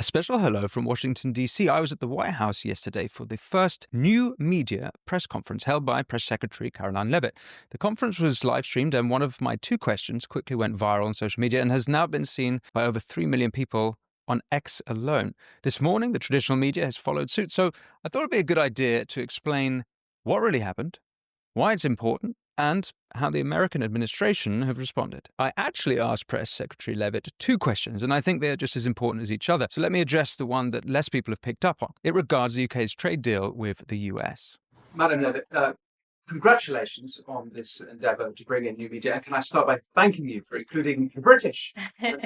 A special hello from Washington, D.C. I was at the White House yesterday for the first new media press conference held by Press Secretary Karoline Leavitt. The conference was live-streamed, and one of my two questions quickly went viral on social media and has now been seen by over 3 million people on X alone. This morning, the traditional media has followed suit, so I thought it'd be a good idea to explain what really happened, why it's important, and how the American administration have responded. I actually asked Press Secretary Leavitt two questions, and I think they're just as important as each other. So let me address the one that less people have picked up on. It regards the UK's trade deal with the US. Madam Leavitt, congratulations on this endeavour to bring in new media. And can I start by thanking you for including the British? And,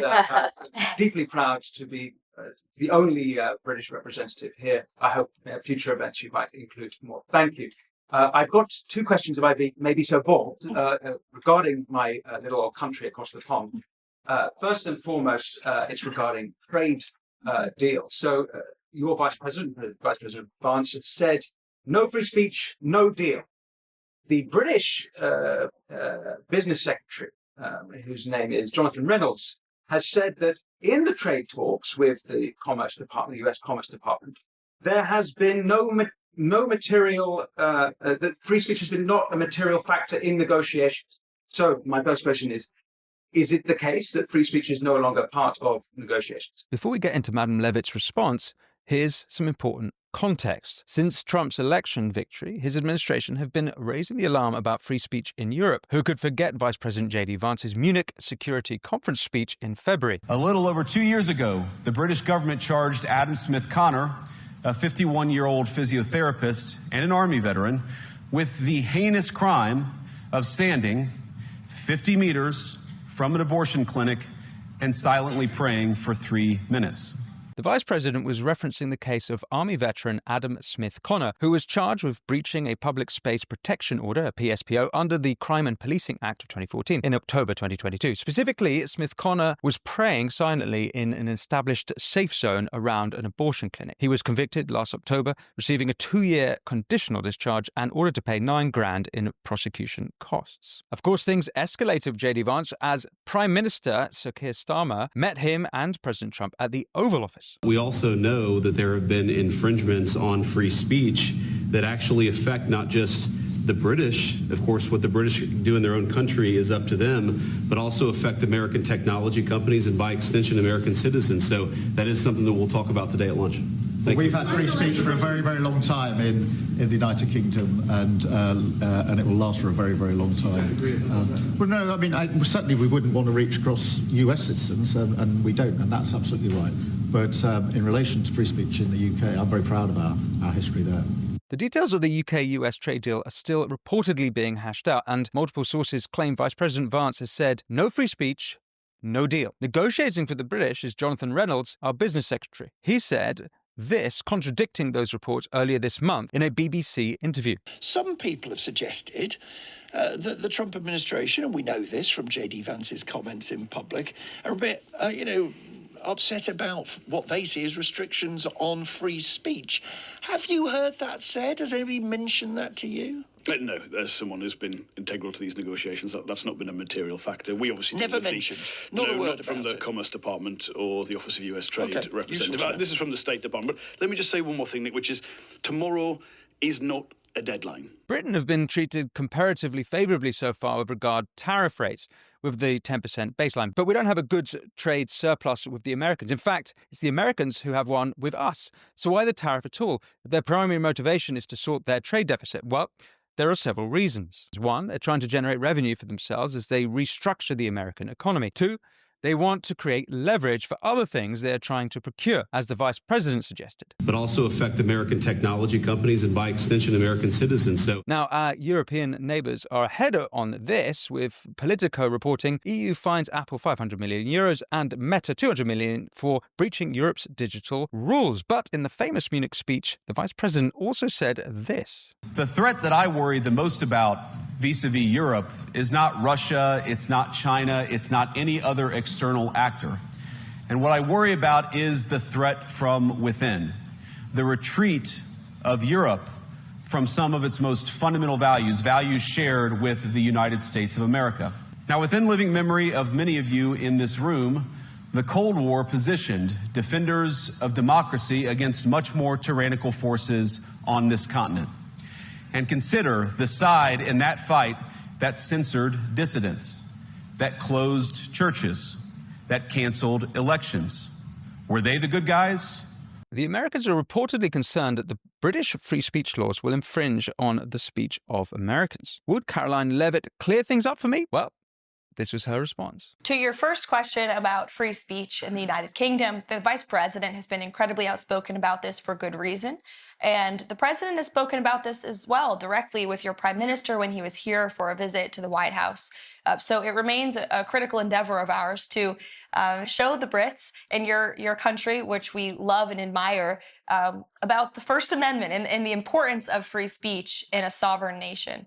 deeply proud to be the only British representative here. I hope future events you might include more. Thank you. I've got two questions, if I may be so bold, regarding my little old country across the pond. First and foremost, it's regarding trade deals. So your Vice President Vance, has said, no free speech, no deal. The British Business Secretary, whose name is Jonathan Reynolds, has said that in the trade talks with the Commerce Department, the US Commerce Department, there has been no material, that free speech has been not a material factor in negotiations. So my first question is it the case that free speech is no longer part of negotiations? Before we get into Madam Leavitt's response, here's some important context. Since Trump's election victory, his administration have been raising the alarm about free speech in Europe. Who could forget Vice President J.D. Vance's Munich Security Conference speech in February? A little over 2 years ago, the British government charged Adam Smith-Connor, a 51-year-old physiotherapist and an Army veteran, with the heinous crime of standing 50 meters from an abortion clinic and silently praying for 3 minutes. The Vice President was referencing the case of Army veteran Adam Smith-Connor, who was charged with breaching a public space protection order, a PSPO, under the Crime and Policing Act of 2014 in October 2022. Specifically, Smith-Connor was praying silently in an established safe zone around an abortion clinic. He was convicted last October, receiving a 2-year conditional discharge and ordered to pay $9,000 in prosecution costs. Of course, things escalated with J.D. Vance as Prime Minister Sir Keir Starmer met him and President Trump at the Oval Office. We also know that there have been infringements on free speech that actually affect not just the British. Of course, what the British do in their own country is up to them, but also affect American technology companies and by extension American citizens. So that is something that we'll talk about today at lunch. We've had free speech for a very, very long time in the United Kingdom, and it will last for a very, very long time. Well, no, I mean, certainly we wouldn't want to reach across US citizens, and we don't, and that's absolutely right. But in relation to free speech in the UK, I'm very proud of our history there. The details of the UK-US trade deal are still reportedly being hashed out, and multiple sources claim Vice President Vance has said, no free speech, no deal. Negotiating for the British is Jonathan Reynolds, our business secretary. He said this, contradicting those reports earlier this month in a BBC interview. Some people have suggested that the Trump administration, and we know this from J.D. Vance's comments in public, are a bit, upset about what they see as restrictions on free speech. Have you heard that said? Has anybody mentioned that to you? No, as someone who's been integral to these negotiations, that's not been a material factor. We obviously never mentioned. Not a word about it. From the Commerce Department or the Office of US Trade representative. This is from the State Department. But let me just say one more thing, Nick, which is tomorrow is not a deadline. Britain have been treated comparatively favourably so far with regard to tariff rates, with the 10% baseline. But we don't have a goods trade surplus with the Americans. In fact, it's the Americans who have one with us. So why the tariff at all? If their primary motivation is to sort their trade deficit, well, there are several reasons. One, they're trying to generate revenue for themselves as they restructure the American economy. Two, they want to create leverage for other things they're trying to procure, as the Vice President suggested. But also affect American technology companies and by extension American citizens. So now our European neighbours are ahead on this, with Politico reporting EU fines Apple €500 million and Meta €200 million for breaching Europe's digital rules. But in the famous Munich speech, the Vice President also said this. The threat that I worry the most about vis-a-vis Europe is not Russia, it's not China, it's not any other external actor. And what I worry about is the threat from within, the retreat of Europe from some of its most fundamental values, values shared with the United States of America. Now, within living memory of many of you in this room, The Cold War positioned defenders of democracy against much more tyrannical forces on this continent. And consider the side in that fight that censored dissidents, that closed churches, that canceled elections. Were they the good guys? The Americans are reportedly concerned that the British free speech laws will infringe on the speech of Americans. Would Karoline Leavitt clear things up for me? Well, this was her response. To your first question about free speech in the United Kingdom, the Vice President has been incredibly outspoken about this for good reason. And the President has spoken about this as well directly with your Prime Minister when he was here for a visit to the White House. So it remains a critical endeavor of ours to show the Brits and your country, which we love and admire, about the First Amendment and the importance of free speech in a sovereign nation.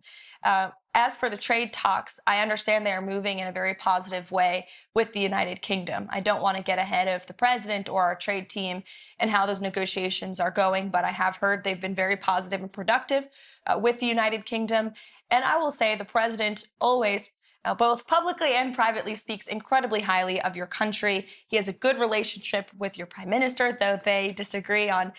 As for the trade talks, I understand they are moving in a very positive way with the United Kingdom. I don't want to get ahead of the president or our trade team and how those negotiations are going, but I have heard they've been very positive and productive with the United Kingdom. And I will say the president always, both publicly and privately, speaks incredibly highly of your country. He has a good relationship with your prime minister, though they disagree on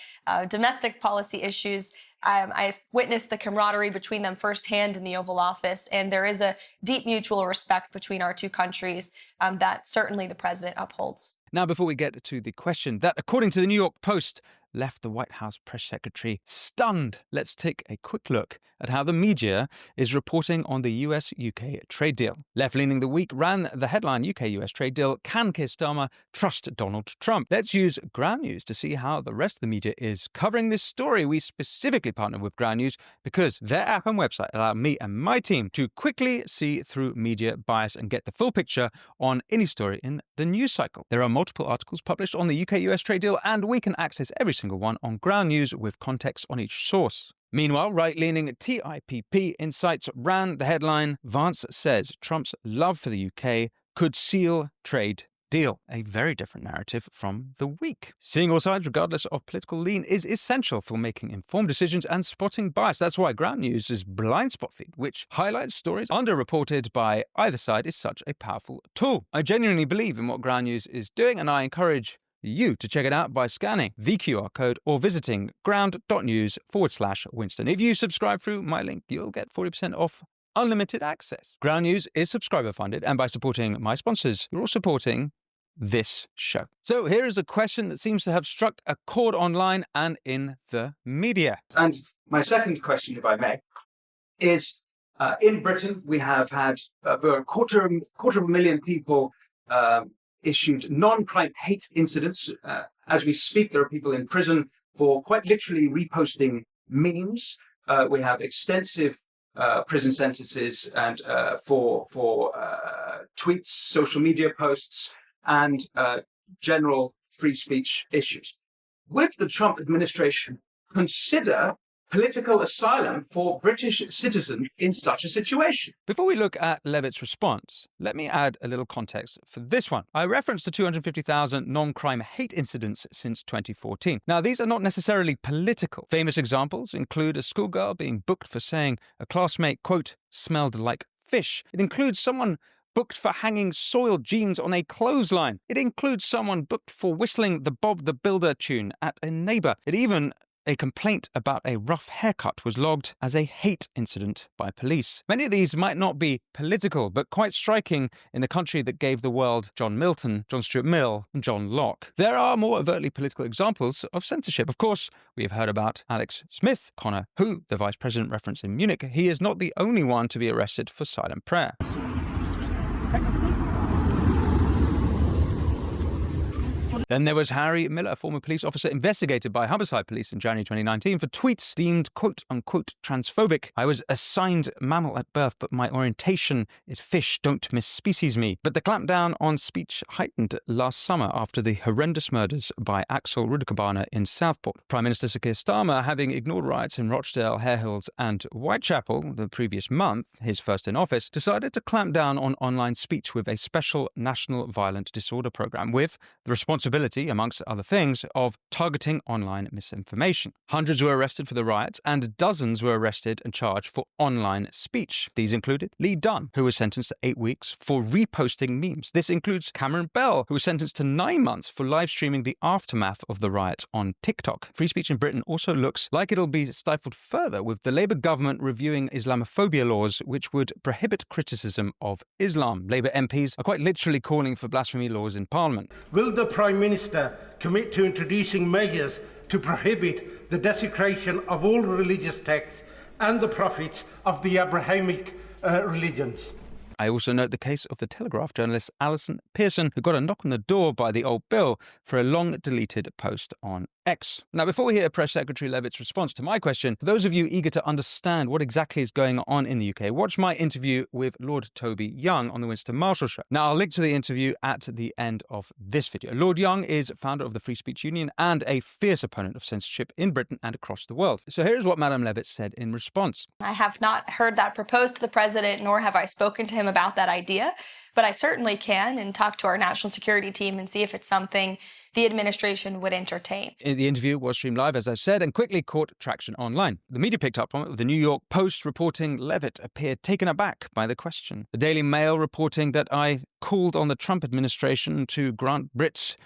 domestic policy issues. I've witnessed the camaraderie between them firsthand in the Oval Office, and there is a deep mutual respect between our two countries that certainly the president upholds. Now, before we get to the question that, according to the New York Post, left the White House press secretary stunned, let's take a quick look at how the media is reporting on the US-UK trade deal. Left-leaning The Week ran the headline, UK-US trade deal, can Keir Starmer trust Donald Trump? Let's use Ground News to see how the rest of the media is covering this story. We specifically partnered with Ground News because their app and website allow me and my team to quickly see through media bias and get the full picture on any story in the news cycle. There are multiple articles published on the UK-US trade deal, and we can access every single one on Ground News with context on each source. Meanwhile, right-leaning TIPP Insights ran the headline, Vance says Trump's love for the UK could seal trade deal. A very different narrative from The Week. Seeing all sides, regardless of political lean, is essential for making informed decisions and spotting bias. That's why Ground News' blind spot feed, which highlights stories underreported by either side, is such a powerful tool. I genuinely believe in what Ground News is doing, and I encourage you to check it out by scanning the QR code or visiting ground.news/Winston. If you subscribe through my link, you'll get 40% off unlimited access. Ground News is subscriber funded, and by supporting my sponsors, you're all supporting this show. So here is a question that seems to have struck a chord online and in the media. And my second question, if I may, is in Britain, we have had over a quarter of a million people issued non-crime hate incidents. As we speak, there are people in prison for quite literally reposting memes. We have extensive prison sentences and for tweets, social media posts, and general free speech issues. Would the Trump administration consider political asylum for British citizens in such a situation? Before we look at Leavitt's response, let me add a little context for this one. I referenced the 250,000 non-crime hate incidents since 2014. Now, these are not necessarily political. Famous examples include a schoolgirl being booked for saying a classmate, quote, smelled like fish. It includes someone booked for hanging soiled jeans on a clothesline. It includes someone booked for whistling the Bob the Builder tune at a neighbour. A complaint about a rough haircut was logged as a hate incident by police. Many of these might not be political, but quite striking in the country that gave the world John Milton, John Stuart Mill, and John Locke. There are more overtly political examples of censorship. Of course, we have heard about Alex Smith, Connor, who the Vice President referenced in Munich. He is not the only one to be arrested for silent prayer. Then there was Harry Miller, a former police officer investigated by Humberside Police in January 2019 for tweets deemed quote-unquote transphobic. I was assigned mammal at birth, but my orientation is fish, don't misspecies me. But the clampdown on speech heightened last summer after the horrendous murders by Axel Rudekabana in Southport. Prime Minister Sir Keir Starmer, having ignored riots in Rochdale, Hare Hills and Whitechapel the previous month, his first in office, decided to clamp down on online speech with a special National Violent Disorder programme, with the responsibility possibility, amongst other things, of targeting online misinformation. Hundreds were arrested for the riots, and dozens were arrested and charged for online speech. These included Lee Dunn, who was sentenced to 8 weeks for reposting memes. This includes Cameron Bell, who was sentenced to 9 months for live streaming the aftermath of the riots on TikTok. Free speech in Britain also looks like it'll be stifled further, with the Labour government reviewing Islamophobia laws which would prohibit criticism of Islam. Labour MPs are quite literally calling for blasphemy laws in Parliament. Will the Prime Minister commit to introducing measures to prohibit the desecration of all religious texts and the prophets of the Abrahamic religions? I also note the case of the Telegraph journalist Alison Pearson, who got a knock on the door by the old Bill for a long-deleted post on X. Now, before we hear Press Secretary Leavitt's response to my question, for those of you eager to understand what exactly is going on in the UK, watch my interview with Lord Toby Young on the Winston Marshall Show. Now, I'll link to the interview at the end of this video. Lord Young is founder of the Free Speech Union and a fierce opponent of censorship in Britain and across the world. So here's what Madame Leavitt said in response. I have not heard that proposed to the president, nor have I spoken to him about that idea, but I certainly can and talk to our national security team and see if it's something the administration would entertain. The interview was streamed live, as I said, and quickly caught traction online. The media picked up on it, with the New York Post reporting Leavitt appeared taken aback by the question. The Daily Mail reporting that I called on the Trump administration to grant Brits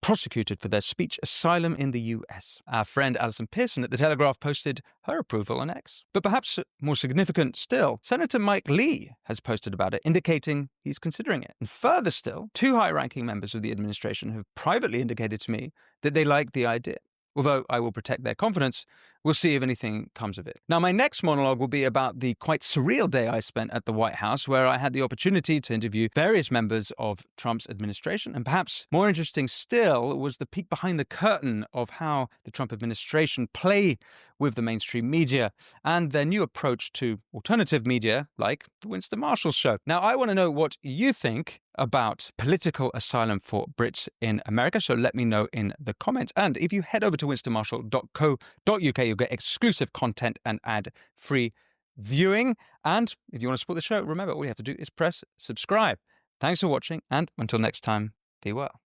prosecuted for their speech asylum in the US. Our friend Alison Pearson at The Telegraph posted her approval on X. But perhaps more significant still, Senator Mike Lee has posted about it, indicating he's considering it. And further still, 2 high-ranking members of the administration have privately indicated to me that they like the idea. Although I will protect their confidence, we'll see if anything comes of it. Now, my next monologue will be about the quite surreal day I spent at the White House, where I had the opportunity to interview various members of Trump's administration. And perhaps more interesting still was the peek behind the curtain of how the Trump administration play with the mainstream media and their new approach to alternative media like the Winston Marshall Show. Now, I want to know what you think about political asylum for Brits in America, so let me know in the comments. And if you head over to winstonmarshall.co.uk, you'll get exclusive content and ad-free viewing. And if you want to support the show, remember, all you have to do is press subscribe. Thanks for watching, and until next time, be well.